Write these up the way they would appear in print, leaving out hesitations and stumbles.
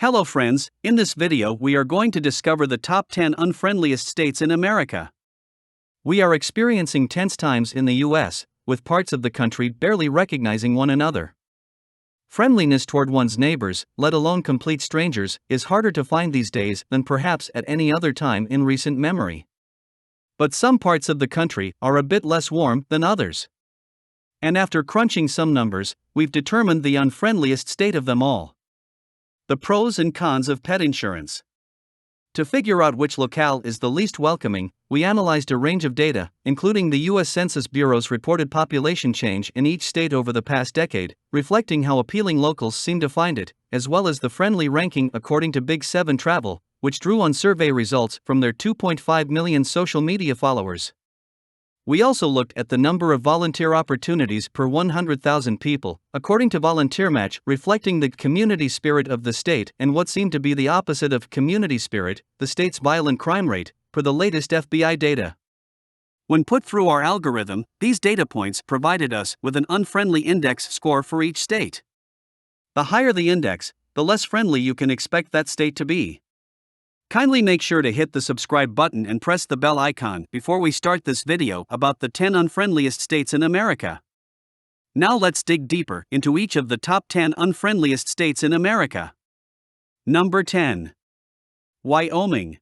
Hello friends, in this video we are going to discover the top 10 unfriendliest states in America. We are experiencing tense times in the US, with parts of the country barely recognizing one another. Friendliness toward one's neighbors, let alone complete strangers, is harder to find these days than perhaps at any other time in recent memory. But some parts of the country are a bit less warm than others. And after crunching some numbers, we've determined the unfriendliest state of them all. The pros and cons of pet insurance. To figure out which locale is the least welcoming, we analyzed a range of data, including the U.S. Census Bureau's reported population change in each state over the past decade, reflecting how appealing locals seem to find it, as well as the friendly ranking according to Big 7 Travel, which drew on survey results from their 2.5 million social media followers. We also looked at the number of volunteer opportunities per 100,000 people, according to VolunteerMatch, reflecting the community spirit of the state and what seemed to be the opposite of community spirit, the state's violent crime rate, per the latest FBI data. When put through our algorithm, these data points provided us with an unfriendly index score for each state. The higher the index, the less friendly you can expect that state to be. Kindly make sure to hit the subscribe button and press the bell icon before we start this video about the 10 unfriendliest states in America. Now let's dig deeper into each of the top 10 unfriendliest states in America. Number 10. Wyoming.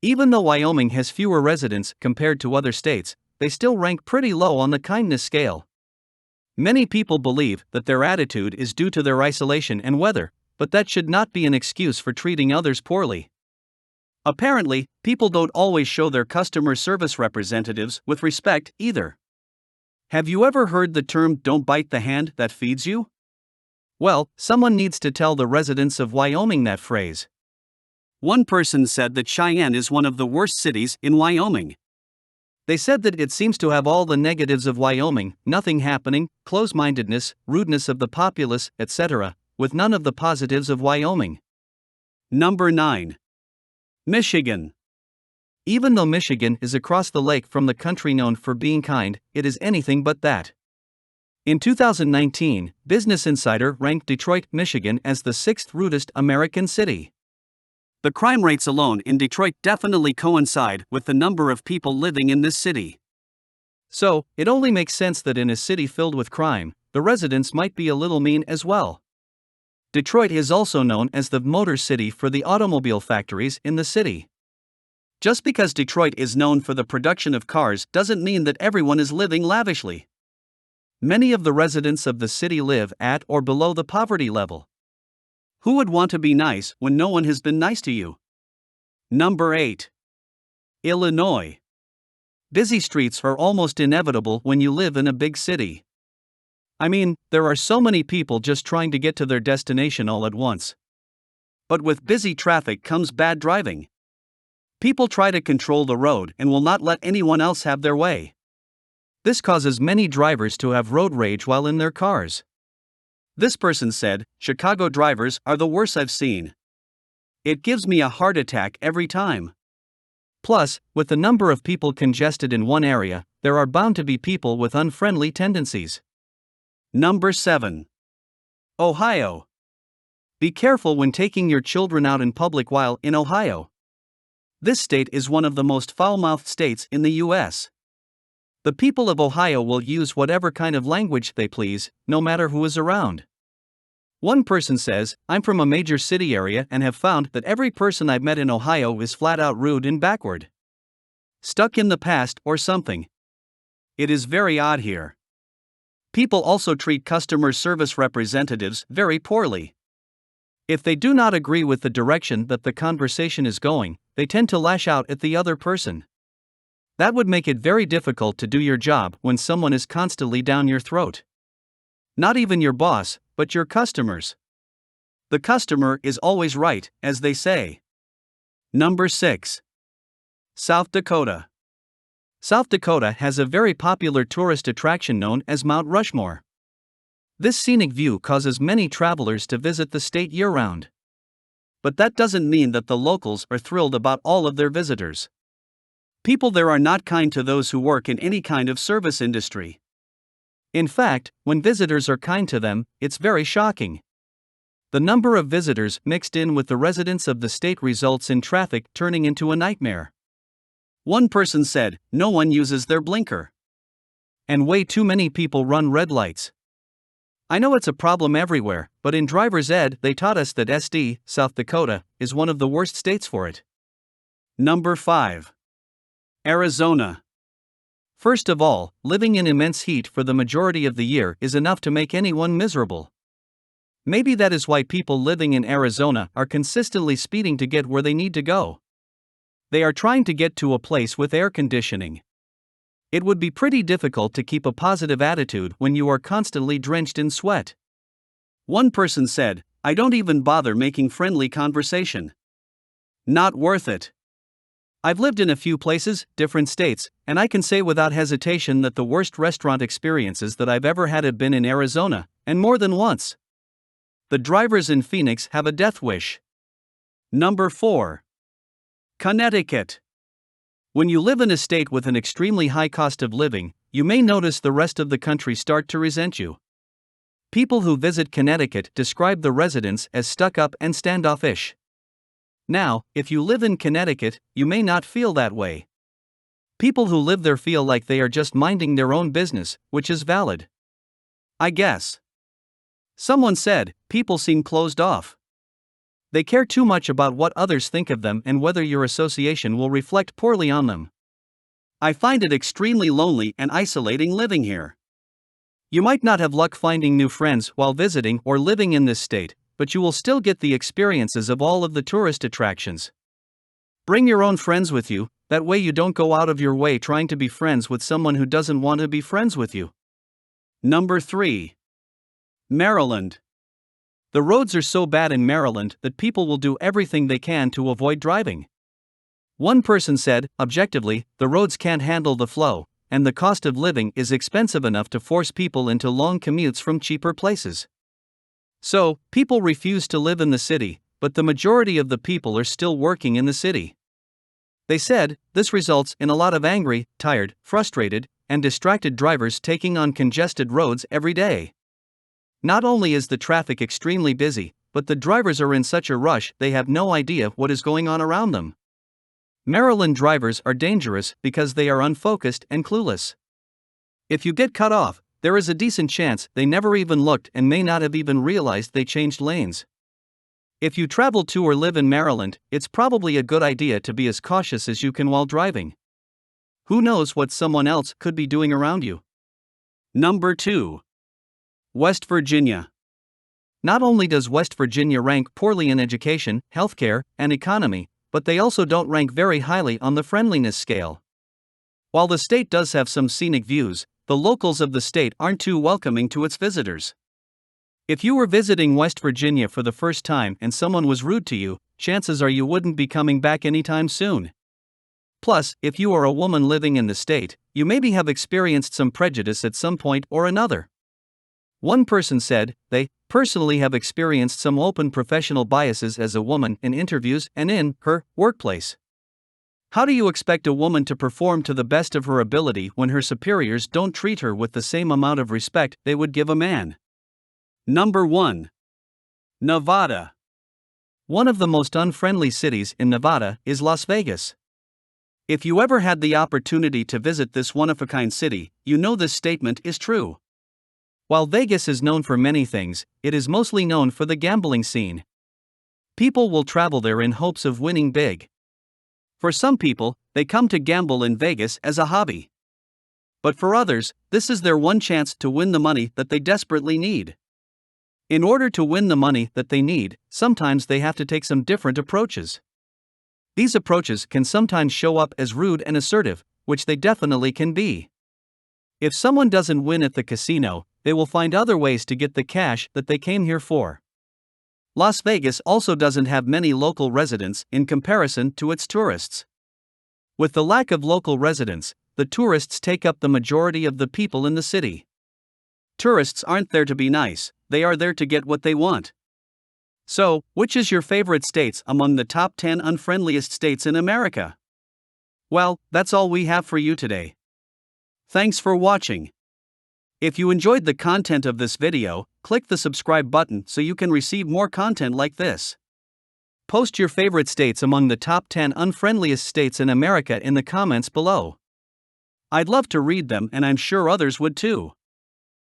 Even though Wyoming has fewer residents compared to other states, they still rank pretty low on the kindness scale. Many people believe that their attitude is due to their isolation and weather, but that should not be an excuse for treating others poorly. Apparently, people don't always show their customer service representatives with respect either. Have you ever heard the term "don't bite the hand that feeds you"? Well, someone needs to tell the residents of Wyoming that phrase. One person said that Cheyenne is one of the worst cities in Wyoming. They said that it seems to have all the negatives of Wyoming, nothing happening, close-mindedness, rudeness of the populace, etc., with none of the positives of Wyoming. Number 9. Michigan. Even though Michigan is across the lake from the country known for being kind, it is anything but that. In 2019, Business Insider ranked Detroit, Michigan as the 6th rudest American city. The crime rates alone in Detroit definitely coincide with the number of people living in this city. So, it only makes sense that in a city filled with crime, the residents might be a little mean as well. Detroit is also known as the Motor City for the automobile factories in the city. Just because Detroit is known for the production of cars doesn't mean that everyone is living lavishly. Many of the residents of the city live at or below the poverty level. Who would want to be nice when no one has been nice to you? Number 8. Illinois. Busy streets are almost inevitable when you live in a big city. I mean, there are so many people just trying to get to their destination all at once. But with busy traffic comes bad driving. People try to control the road and will not let anyone else have their way. This causes many drivers to have road rage while in their cars. This person said, "Chicago drivers are the worst I've seen. It gives me a heart attack every time." Plus, with the number of people congested in one area, there are bound to be people with unfriendly tendencies. Number 7. Ohio. Be careful when taking your children out in public while in Ohio. This state is one of the most foul-mouthed states in the U.S. The people of Ohio will use whatever kind of language they please, no matter who is around. One person says, "I'm from a major city area and have found that every person I've met in Ohio is flat-out rude and backward. Stuck in the past or something. It is very odd here." People also treat customer service representatives very poorly. If they do not agree with the direction that the conversation is going, they tend to lash out at the other person. That would make it very difficult to do your job when someone is constantly down your throat. Not even your boss, but your customers. The customer is always right, as they say. Number 6. South Dakota. South Dakota has a very popular tourist attraction known as Mount Rushmore. This scenic view causes many travelers to visit the state year-round. But that doesn't mean that the locals are thrilled about all of their visitors. People there are not kind to those who work in any kind of service industry. In fact, when visitors are kind to them, it's very shocking. The number of visitors mixed in with the residents of the state results in traffic turning into a nightmare. One person said, no one uses their blinker. And way too many people run red lights. I know it's a problem everywhere, but in driver's ed they taught us that South Dakota, is one of the worst states for it. Number 5. Arizona. First of all, living in immense heat for the majority of the year is enough to make anyone miserable. Maybe that is why people living in Arizona are consistently speeding to get where they need to go. They are trying to get to a place with air conditioning. It would be pretty difficult to keep a positive attitude when you are constantly drenched in sweat. One person said, I don't even bother making friendly conversation. Not worth it. I've lived in a few places, different states, and I can say without hesitation that the worst restaurant experiences that I've ever had have been in Arizona, and more than once. The drivers in Phoenix have a death wish. Number 4. Connecticut. When you live in a state with an extremely high cost of living, you may notice the rest of the country start to resent you. People who visit Connecticut describe the residents as stuck-up and standoffish. Now, if you live in Connecticut, you may not feel that way. People who live there feel like they are just minding their own business, which is valid. I guess. Someone said, people seem closed off. They care too much about what others think of them and whether your association will reflect poorly on them. I find it extremely lonely and isolating living here. You might not have luck finding new friends while visiting or living in this state, but you will still get the experiences of all of the tourist attractions. Bring your own friends with you, that way you don't go out of your way trying to be friends with someone who doesn't want to be friends with you. Number 3. Maryland. The roads are so bad in Maryland that people will do everything they can to avoid driving. One person said, objectively, the roads can't handle the flow, and the cost of living is expensive enough to force people into long commutes from cheaper places. So, people refuse to live in the city, but the majority of the people are still working in the city. They said, this results in a lot of angry, tired, frustrated, and distracted drivers taking on congested roads every day. Not only is the traffic extremely busy, but the drivers are in such a rush they have no idea what is going on around them. Maryland drivers are dangerous because they are unfocused and clueless. If you get cut off, there is a decent chance they never even looked and may not have even realized they changed lanes. If you travel to or live in Maryland, it's probably a good idea to be as cautious as you can while driving. Who knows what someone else could be doing around you? Number 2. West Virginia. Not only does West Virginia rank poorly in education, healthcare, and economy, but they also don't rank very highly on the friendliness scale. While the state does have some scenic views, the locals of the state aren't too welcoming to its visitors. If you were visiting West Virginia for the first time and someone was rude to you, chances are you wouldn't be coming back anytime soon. Plus, if you are a woman living in the state, you maybe have experienced some prejudice at some point or another. One person said, they personally have experienced some open professional biases as a woman in interviews and in her workplace. How do you expect a woman to perform to the best of her ability when her superiors don't treat her with the same amount of respect they would give a man? Number 1. Nevada. One of the most unfriendly cities in Nevada is Las Vegas. If you ever had the opportunity to visit this one-of-a-kind city, you know this statement is true. While Vegas is known for many things, it is mostly known for the gambling scene. People will travel there in hopes of winning big. For some people, they come to gamble in Vegas as a hobby. But for others, this is their one chance to win the money that they desperately need. In order to win the money that they need, sometimes they have to take some different approaches. These approaches can sometimes show up as rude and assertive, which they definitely can be. If someone doesn't win at the casino, they will find other ways to get the cash that they came here for. Las Vegas also doesn't have many local residents in comparison to its tourists. With the lack of local residents, the tourists take up the majority of the people in the city. Tourists aren't there to be nice, they are there to get what they want. So, which is your favorite states among the top 10 unfriendliest states in America? Well, that's all we have for you today. Thanks for watching. If you enjoyed the content of this video, click the subscribe button so you can receive more content like this. Post your favorite states among the top 10 unfriendliest states in America in the comments below. I'd love to read them, and I'm sure others would too.